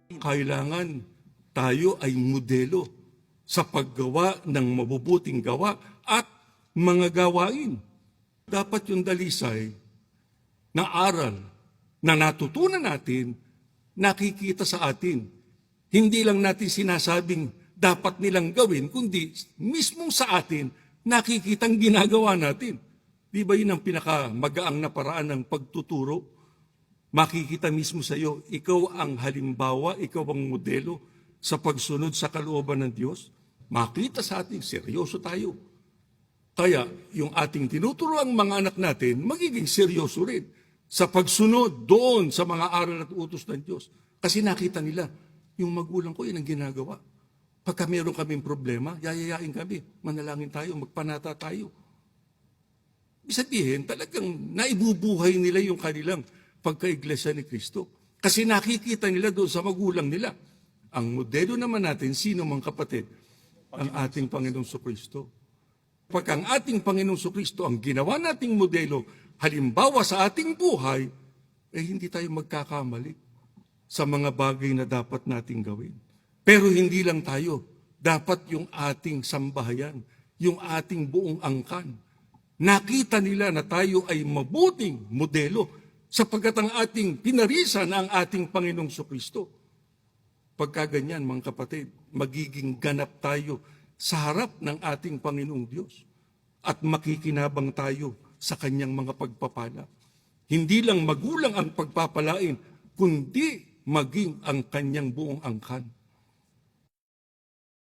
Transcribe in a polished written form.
Kailangan tayo ay modelo sa paggawa ng mabubuting gawa at mga gawain. Dapat yung dalisay na aral na natutunan natin, nakikita sa atin. Hindi lang natin sinasabing dapat nilang gawin, kundi mismong sa atin, nakikitang ginagawa natin. Di ba yun ang pinakamagaang na paraan ng pagtuturo? Makikita mismo sa iyo, ikaw ang halimbawa, ikaw ang modelo sa pagsunod sa kalooban ng Diyos. Makita sa atin, seryoso tayo. Kaya yung ating tinuturoang mga anak natin, magiging seryoso rin sa pagsunod doon sa mga aral at utos ng Diyos. Kasi nakita nila, yung magulang ko, yun ang ginagawa. Pagka meron kaming problema, yayayain kami, manalangin tayo, magpanata tayo. Sabihin, talagang naibubuhay nila yung kanilang pagka-iglesia ni Kristo. Kasi nakikita nila doon sa magulang nila. Ang modelo naman natin, sino mang kapatid? Ang ating Panginoong Kristo. Pag ang ating Panginoong Kristo ang ginawa nating modelo, halimbawa sa ating buhay, hindi tayo magkakamali sa mga bagay na dapat nating gawin. Pero hindi lang tayo. Dapat yung ating sambahayan, yung ating buong angkan. Nakita nila na tayo ay mabuting modelo sapagkat ang ating pinarisan ang ating Panginoong Kristo. Pagka ganyan, mga kapatid, magiging ganap tayo sa harap ng ating Panginoong Diyos at makikinabang tayo sa kanyang mga pagpapala. Hindi lang magulang ang pagpapalain, kundi maging ang kanyang buong angkan.